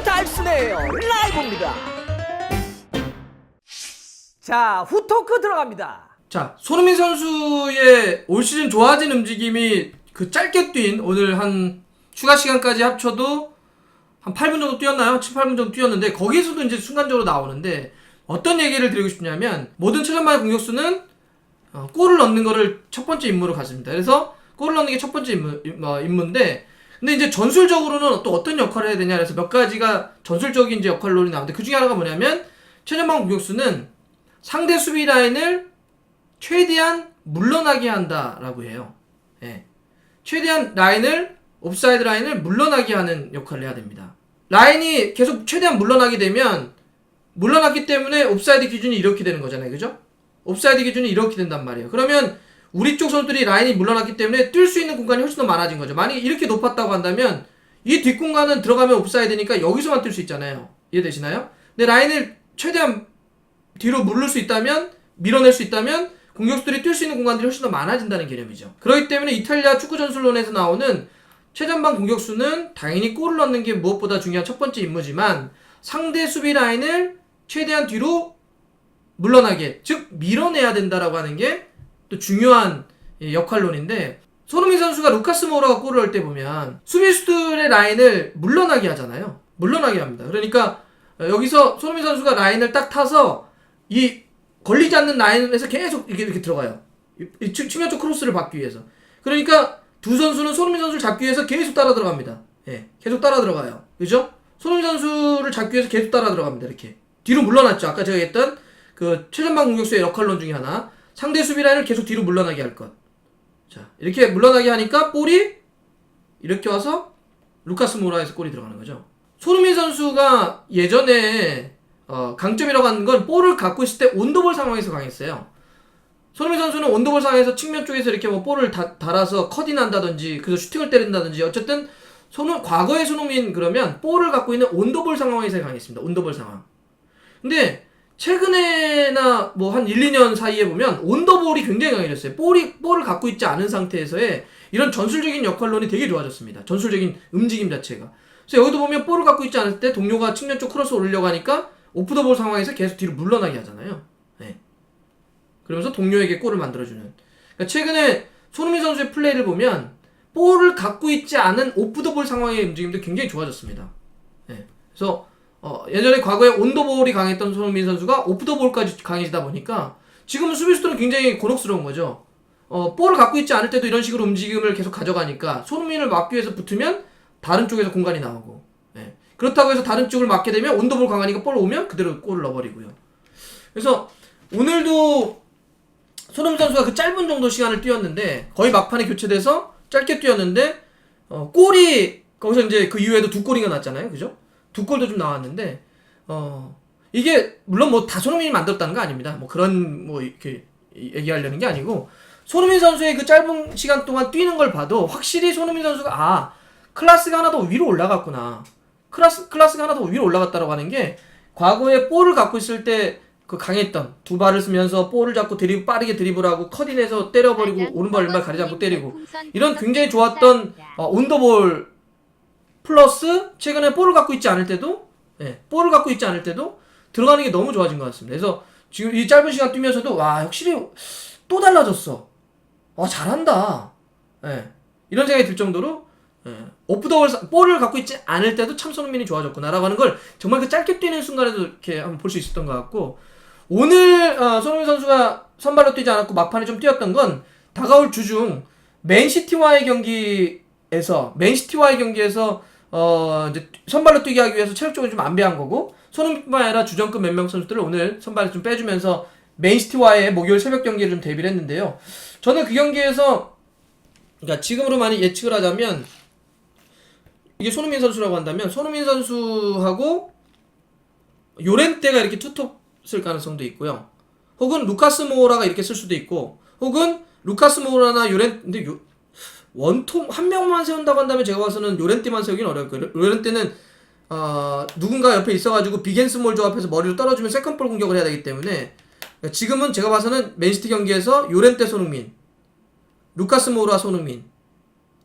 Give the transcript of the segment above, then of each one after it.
달순의 라이브입니다. 자, 후토크 들어갑니다. 자, 손흥민 선수의 올 시즌 좋아진 움직임이 그 짧게 뛴 오늘 한 추가 시간까지 합쳐도 한 8분 정도 뛰었나요? 7, 8분 정도 뛰었는데 거기에서도 이제 순간적으로 나오는데 어떤 얘기를 드리고 싶냐면 모든 최전방의 공격수는 골을 넣는 거를 첫 번째 임무로 가집니다. 그래서 골을 넣는 게 첫 번째 임무인데 근데 이제 전술적으로는 또 어떤 역할을 해야 되냐 그래서 몇 가지가 전술적인 이제 역할론이 나오는데 그 중에 하나가 뭐냐면 최전방 공격수는 상대 수비 라인을 최대한 물러나게 한다라고 해요. 예. 최대한 라인을 옵사이드 라인을 물러나게 하는 역할을 해야 됩니다. 라인이 계속 최대한 물러나게 되면 물러났기 때문에 옵사이드 기준이 이렇게 되는 거잖아요. 그죠? 옵사이드 기준이 이렇게 된단 말이에요. 그러면 우리 쪽 선수들이 라인이 물러났기 때문에 뛸 수 있는 공간이 훨씬 더 많아진 거죠. 만약에 이렇게 높았다고 한다면 이 뒷공간은 들어가면 옵사이드니까 여기서만 뛸 수 있잖아요. 이해되시나요? 근데 라인을 최대한 뒤로 물를 수 있다면 밀어낼 수 있다면 공격수들이 뛸 수 있는 공간들이 훨씬 더 많아진다는 개념이죠. 그렇기 때문에 이탈리아 축구 전술론에서 나오는 최전방 공격수는 당연히 골을 넣는 게 무엇보다 중요한 첫 번째 임무지만 상대 수비 라인을 최대한 뒤로 물러나게 즉 밀어내야 된다라고 하는 게 또 중요한 역할론인데 손흥민 선수가 루카스 모우라가 골을 넣을 때 보면 수비수들의 라인을 물러나게 하잖아요. 물러나게 합니다. 그러니까 여기서 손흥민 선수가 라인을 딱 타서 이 걸리지 않는 라인에서 계속 이렇게 들어가요. 이 측면 쪽 크로스를 받기 위해서. 그러니까 두 선수는 손흥민 선수를 잡기 위해서 계속 따라 들어갑니다. 예, 계속 따라 들어가요. 그죠? 손흥민 선수를 잡기 위해서 계속 따라 들어갑니다. 이렇게. 뒤로 물러났죠. 아까 제가 했던 그 최전방 공격수의 역할론 중에 하나. 상대 수비 라인을 계속 뒤로 물러나게 할 것. 자, 이렇게 물러나게 하니까 볼이 이렇게 와서 루카스 모우라에서 골이 들어가는 거죠. 손흥민 선수가 예전에 강점이라고 하는 건 볼을 갖고 있을 때 온더볼 상황에서 강했어요. 손흥민 선수는 온더볼 상황에서 측면 쪽에서 이렇게 뭐 볼을 달아서 컷인한다든지 그래서 슈팅을 때린다든지 어쨌든 과거의 손흥민 그러면 볼을 갖고 있는 온더볼 상황에서 강했습니다. 온더볼 상황. 근데 최근에나 뭐 한 1, 2년 사이에 보면 온더볼이 굉장히 강해졌어요. 볼을 갖고 있지 않은 상태에서의 이런 전술적인 역할론이 되게 좋아졌습니다. 전술적인 움직임 자체가. 그래서 여기도 보면 볼을 갖고 있지 않을 때 동료가 측면 쪽 크로스 올리려고 하니까 오프 더 볼 상황에서 계속 뒤로 물러나게 하잖아요. 네. 그러면서 동료에게 골을 만들어주는. 그러니까 최근에 손흥민 선수의 플레이를 보면 볼을 갖고 있지 않은 오프 더 볼 상황의 움직임도 굉장히 좋아졌습니다. 네. 그래서 예전에 과거에 온더볼이 강했던 손흥민 선수가 오프 더 볼까지 강해지다 보니까 지금은 수비수들은 굉장히 곤혹스러운 거죠. 볼을 갖고 있지 않을 때도 이런 식으로 움직임을 계속 가져가니까 손흥민을 막기 위해서 붙으면 다른 쪽에서 공간이 나오고 예. 그렇다고 해서 다른 쪽을 막게 되면 온더볼 강하니까 볼 오면 그대로 골을 넣어버리고요. 그래서 오늘도 손흥민 선수가 그 짧은 정도 시간을 뛰었는데 거의 막판에 교체돼서 짧게 뛰었는데 골이 거기서 이제 그 이후에도 두 골인가 났잖아요. 그죠? 두 골도 좀 나왔는데 이게 물론 뭐 다 손흥민이 만들었다는 거 아닙니다. 뭐 그런 뭐 이렇게 얘기하려는 게 아니고 손흥민 선수의 그 짧은 시간 동안 뛰는 걸 봐도 확실히 손흥민 선수가 클래스가 하나 더 위로 올라갔구나. 클래스가 하나 더 위로 올라갔다라고 하는 게 과거에 볼을 갖고 있을 때 그 강했던 두 발을 쓰면서 볼을 잡고 빠르게 드리블하고 컷인해서 때려버리고 오른발 왼발 가리 잡고 때리고 이런 굉장히 좋았던 온더볼 플러스 최근에 볼을 갖고 있지 않을 때도 들어가는 게 너무 좋아진 것 같습니다. 그래서 지금 이 짧은 시간 뛰면서도 확실히 또 달라졌어. 잘한다. 예. 이런 생각이 들 정도로 볼을 갖고 있지 않을 때도 참 손흥민이 좋아졌구나라고 하는 걸 정말 그 짧게 뛰는 순간에도 이렇게 한번 볼 수 있었던 것 같고 오늘 손흥민 선수가 선발로 뛰지 않았고 막판에 좀 뛰었던 건 다가올 주중 맨시티와의 경기에서 이제 선발로 뛰게 하기 위해서 체력적으로 좀 안배한 거고 손흥민뿐만 아니라 주전급 몇 명 선수들을 오늘 선발에 좀 빼주면서 맨시티와의 목요일 새벽 경기를 좀 대비를 했는데요. 저는 그 경기에서 그러니까 지금으로 많이 예측을 하자면 이게 손흥민 선수라고 한다면 손흥민 선수하고 요렌테가 이렇게 투톱 쓸 가능성도 있고요. 혹은 루카스 모우라가 이렇게 쓸 수도 있고 혹은 루카스 모우라나 요렌테 원톱 한 명만 세운다고 한다면 제가 봐서는 요렌테만 세우긴 어려울 거예요. 요렌테는 누군가 옆에 있어가지고 빅앤스몰 조합해서 머리로 떨어지면 세컨볼 공격을 해야 되기 때문에 지금은 제가 봐서는 맨시티 경기에서 요렌테 손흥민, 루카스 모우라 손흥민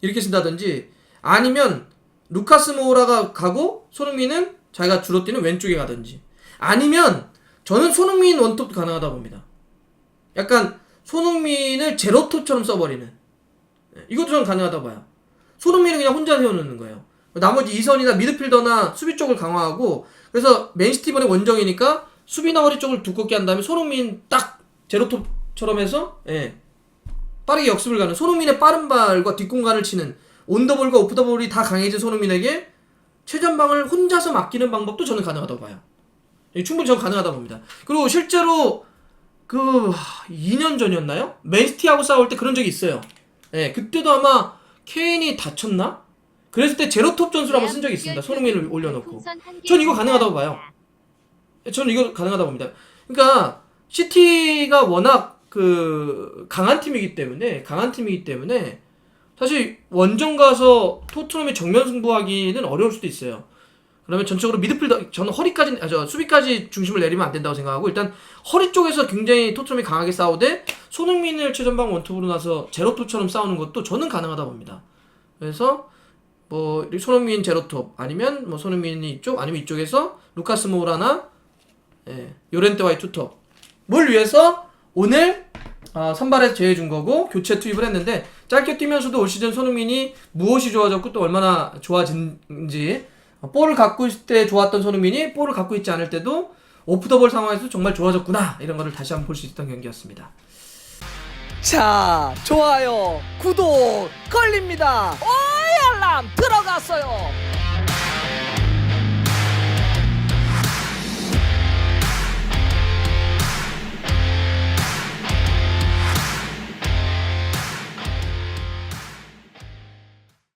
이렇게 쓴다든지 아니면 루카스 모우라가 가고 손흥민은 자기가 주로 뛰는 왼쪽에 가든지, 아니면 저는 손흥민 원톱도 가능하다 봅니다. 약간 손흥민을 제로톱처럼 써버리는, 이것도 저는 가능하다 봐요. 손흥민은 그냥 혼자 세워놓는 거예요. 나머지 이선이나 미드필더나 수비 쪽을 강화하고, 그래서 맨시티 번의 원정이니까 수비나 허리 쪽을 두껍게 한 다음에 손흥민 딱 제로톱처럼 해서 빠르게 역습을 가는, 손흥민의 빠른 발과 뒷공간을 치는, 온더볼과 오프더볼이 다 강해진 손흥민에게 최전방을 혼자서 맡기는 방법도 저는 가능하다고 봐요. 충분히 저는 가능하다고 봅니다. 그리고 실제로 2년 전이었나요? 맨시티하고 싸울 때 그런 적이 있어요. 그때도 아마 케인이 다쳤나? 그랬을 때 제로톱 전술을 한번 쓴 적이 있습니다. 손흥민을 올려놓고. 전 이거 가능하다고 봐요. 저는 이거 가능하다고 봅니다. 그러니까 시티가 워낙 강한 팀이기 때문에 사실 원정 가서 토트넘이 정면 승부하기는 어려울 수도 있어요. 그러면 전적으로 미드필더, 저는 수비까지 중심을 내리면 안 된다고 생각하고, 일단 허리 쪽에서 굉장히 토트넘이 강하게 싸우되 손흥민을 최전방 원톱으로 나서 제로톱처럼 싸우는 것도 저는 가능하다 봅니다. 그래서 뭐 손흥민 제로톱, 아니면 뭐 손흥민이 이쪽, 아니면 이쪽에서 루카스 모우라나 요렌테와의 투톱을 위해서 오늘 선발에서 제외해준 거고 교체 투입을 했는데, 짧게 뛰면서도 올 시즌 손흥민이 무엇이 좋아졌고 또 얼마나 좋아진지, 볼을 갖고 있을 때 좋았던 손흥민이 볼을 갖고 있지 않을 때도 오프 더 볼 상황에서 정말 좋아졌구나, 이런 거를 다시 한번 볼 수 있었던 경기였습니다. 자, 좋아요, 구독 걸립니다. 알람 들어갔어요.